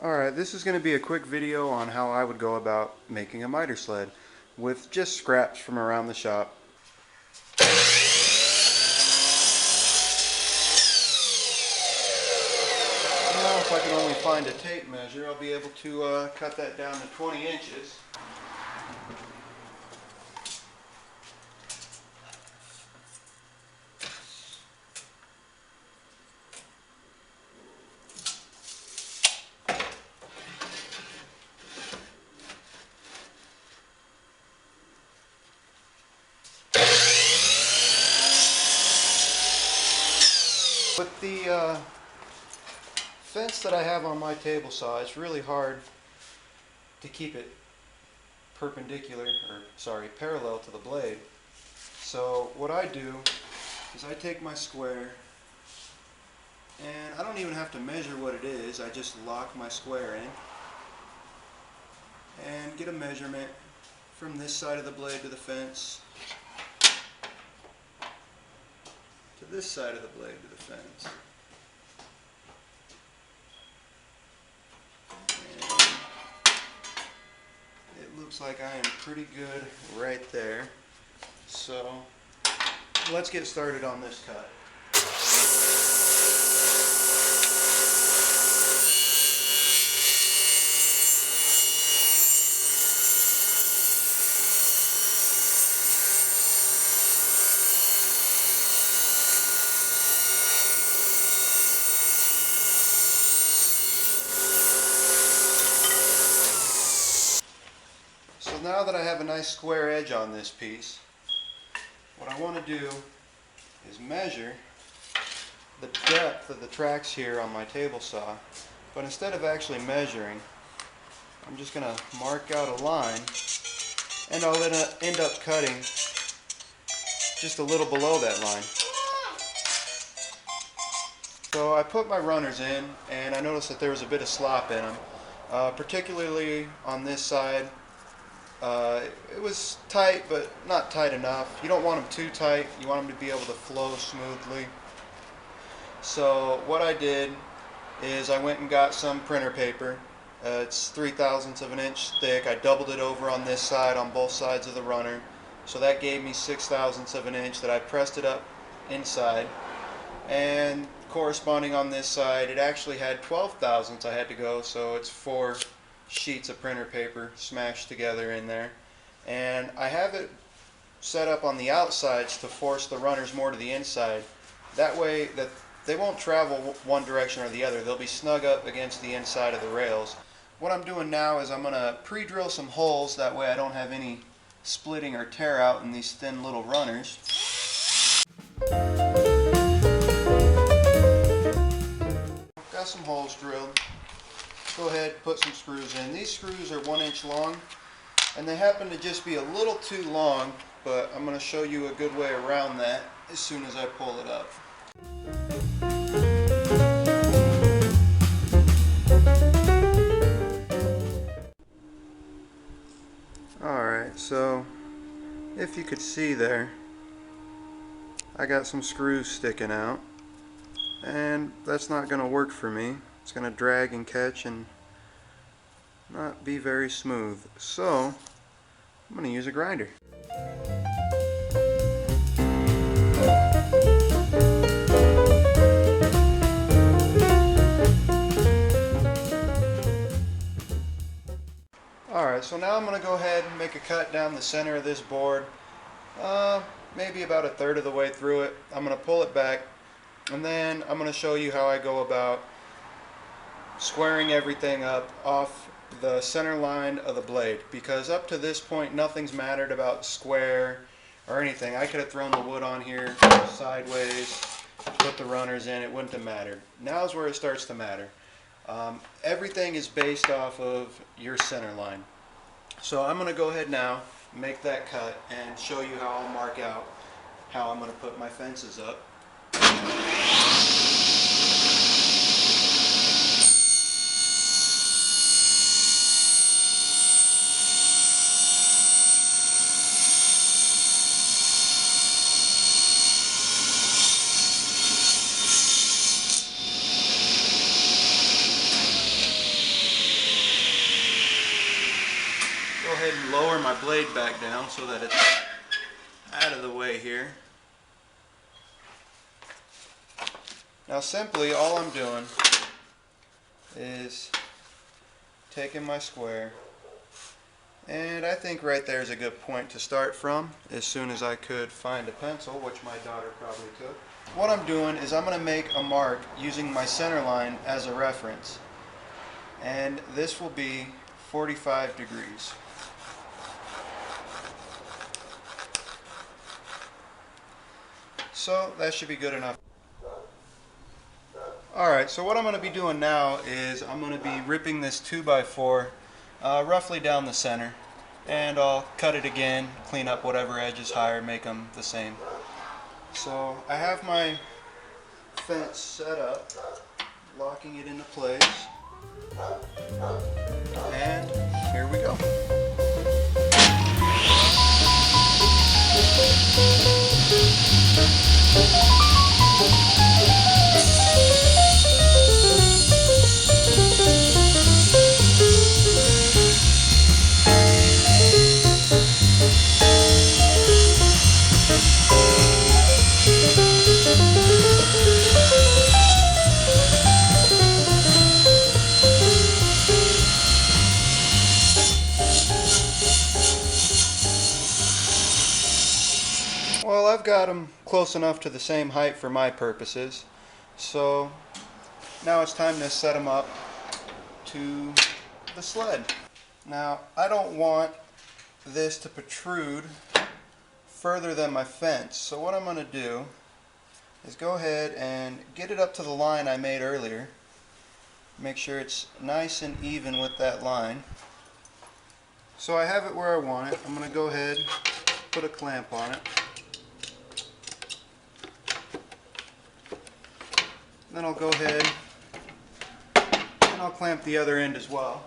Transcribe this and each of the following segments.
Alright, this is going to be a quick video on how I would go about making a miter sled with just scraps from around the shop. Now if I can only find a tape measure, I'll be able to cut that down to 20 inches. With the fence that I have on my table saw, it's really hard to keep it parallel to the blade. So what I do is I take my square, and I don't even have to measure what it is. I just lock my square in and get a measurement from this side of the blade to the fence to this side of the blade to the fence. And it looks like I am pretty good right there. So let's get started on this cut. So now that I have a nice square edge on this piece, what I want to do is measure the depth of the tracks here on my table saw, but instead of actually measuring, I'm just going to mark out a line, and I'll end up cutting just a little below that line. So I put my runners in, and I noticed that there was a bit of slop in them, particularly on this side. It was tight, but not tight enough. You don't want them too tight. You want them to be able to flow smoothly. So what I did is I went and got some printer paper. It's 3/1000 of an inch thick. I doubled it over on this side on both sides of the runner. So that gave me 6/1000 of an inch that I pressed it up inside. And corresponding on this side, it actually had 12/1000 I had to go, so it's 4 sheets of printer paper smashed together in there. And I have it set up on the outsides to force the runners more to the inside. That way that they won't travel one direction or the other. They'll be snug up against the inside of the rails. What I'm doing now is I'm going to pre-drill some holes, that way I don't have any splitting or tear out in these thin little runners. Got some holes drilled. Go ahead, put some screws in. These screws are 1 inch long, and they happen to just be a little too long, but I'm going to show you a good way around that as soon as I pull it up. Alright, so if you could see there, I got some screws sticking out, and that's not going to work for me. It's going to drag and catch and not be very smooth. So I'm going to use a grinder. Alright, so now I'm going to go ahead and make a cut down the center of this board, maybe about 1/3 of the way through it. I'm going to pull it back, and then I'm going to show you how I go about squaring everything up off the center line of the blade, because up to this point nothing's mattered about square or anything. I could have thrown the wood on here sideways, put the runners in, it wouldn't have mattered. Now's where it starts to matter. Everything is based off of your center line. So I'm going to go ahead now, make that cut, and show you how I'll mark out how I'm going to put my fences up. ahead and lower my blade back down so that it's out of the way here. Now simply all I'm doing is taking my square, and I think right there is a good point to start from as soon as I could find a pencil, which my daughter probably took. What I'm doing is I'm going to make a mark using my center line as a reference, and this will be 45 degrees. So that should be good enough. Alright, so what I'm going to be doing now is I'm going to be ripping this 2x4 roughly down the center, and I'll cut it again, clean up whatever edges higher, make them the same. So I have my fence set up, locking it into place, and here we go. Well, I've got them close enough to the same height for my purposes, so now it's time to set them up to the sled. Now, I don't want this to protrude further than my fence, so what I'm going to do is go ahead and get it up to the line I made earlier. Make sure it's nice and even with that line. So I have it where I want it. I'm going to go ahead and put a clamp on it. Then I'll go ahead and I'll clamp the other end as well.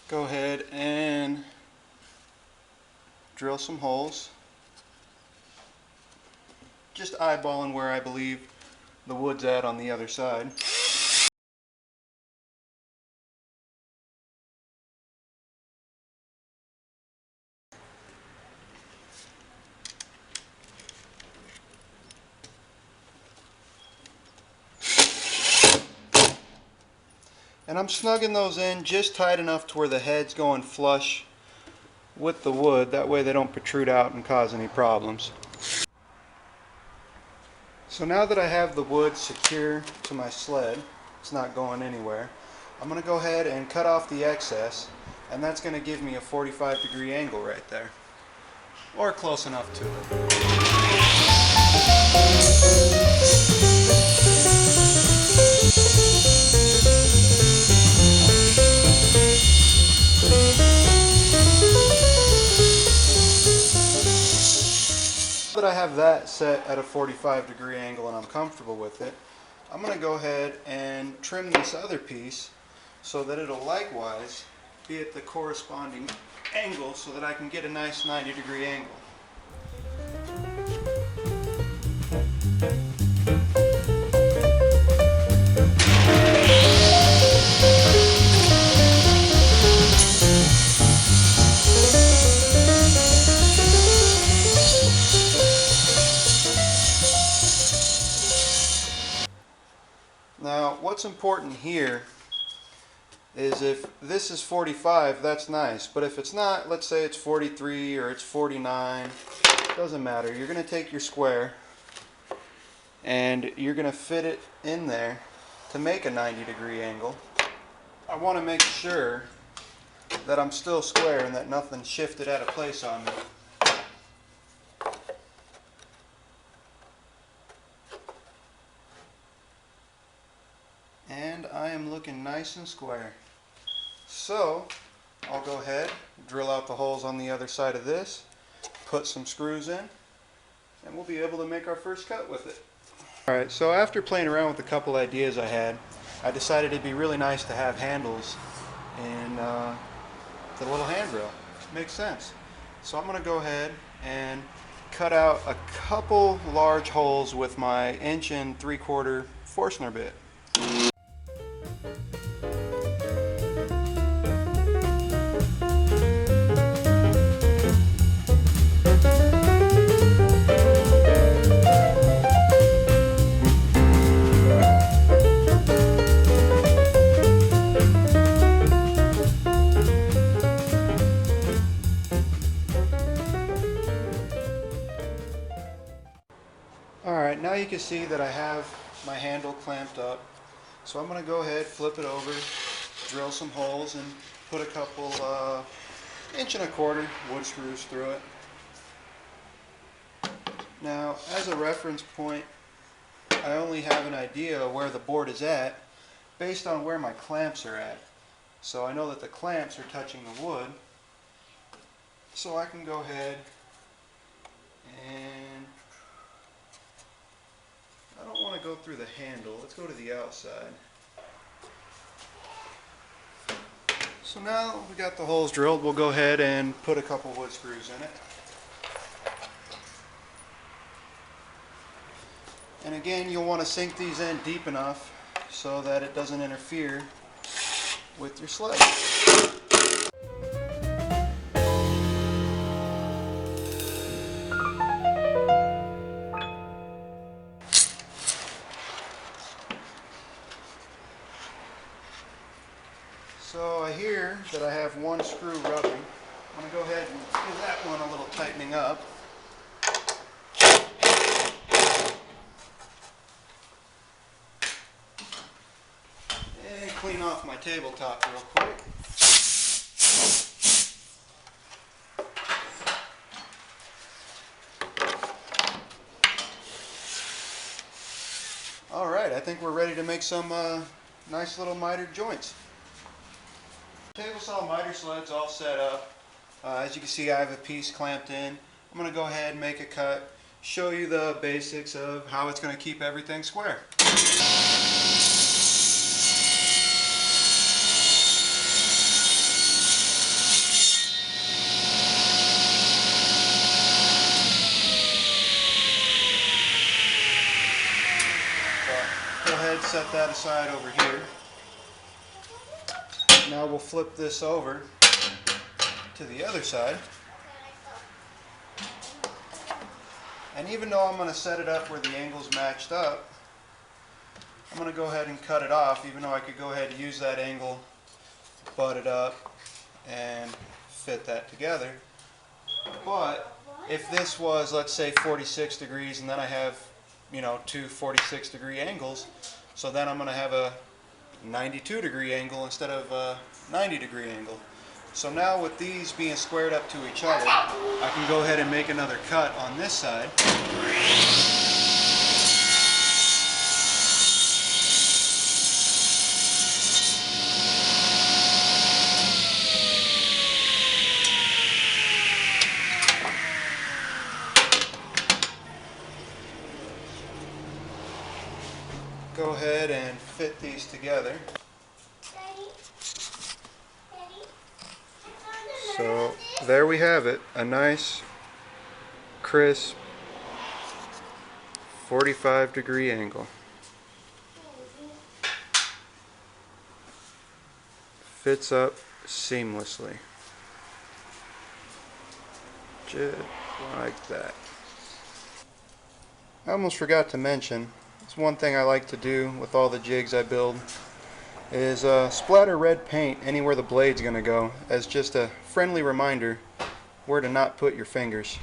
Go ahead and drill some holes, just eyeballing where I believe the wood's at on the other side. And I'm snugging those in just tight enough to where the head's going flush with the wood. That way they don't protrude out and cause any problems. So now that I have the wood secure to my sled, it's not going anywhere, I'm going to go ahead and cut off the excess, and that's going to give me a 45-degree angle right there, or close enough to it. That I have that set at a 45-degree angle and I'm comfortable with it, I'm going to go ahead and trim this other piece so that it'll likewise be at the corresponding angle so that I can get a nice 90-degree angle. Now, what's important here is if this is 45, that's nice, but if it's not, let's say it's 43 or it's 49, doesn't matter. You're going to take your square and you're going to fit it in there to make a 90-degree angle. I want to make sure that I'm still square and that nothing shifted out of place on me. And I am looking nice and square. So I'll go ahead, drill out the holes on the other side of this, put some screws in, and we'll be able to make our first cut with it. Alright, so after playing around with a couple ideas I had, I decided it'd be really nice to have handles in the little handrail. Makes sense. So I'm going to go ahead and cut out a couple large holes with my 1 3/4 Forstner bit. Alright, now you can see that I have my handle clamped up. So I'm going to go ahead, flip it over, drill some holes, and put a couple 1 1/4 wood screws through it. Now, as a reference point, I only have an idea of where the board is at based on where my clamps are at. So I know that the clamps are touching the wood, so I can go ahead and I don't want to go through the handle. Let's go to the outside. So now we got the holes drilled, we'll go ahead and put a couple wood screws in it. And again, you'll want to sink these in deep enough so that it doesn't interfere with your sled. So I hear that I have one screw rubbing. I'm going to go ahead and give that one a little tightening up. And clean off my tabletop real quick. Alright, I think we're ready to make some nice little mitered joints. Table saw miter sled's all set up. As you can see, I have a piece clamped in. I'm going to go ahead and make a cut, show you the basics of how it's going to keep everything square. Go ahead, set that aside over here. Now we'll flip this over to the other side. And even though I'm going to set it up where the angle's matched up, I'm going to go ahead and cut it off, even though I could go ahead and use that angle, butt it up, and fit that together. But if this was, let's say, 46 degrees, and then I have, two 46-degree angles, so then I'm going to have a 92-degree angle instead of a 90-degree angle. So now with these being squared up to each other, I can go ahead and make another cut on this side. Go ahead and fit these together. So there we have it, a nice, crisp 45-degree angle. Fits up seamlessly. Just like that. I almost forgot to mention, it's one thing I like to do with all the jigs I build, is splatter red paint anywhere the blade's going to go as just a friendly reminder where to not put your fingers.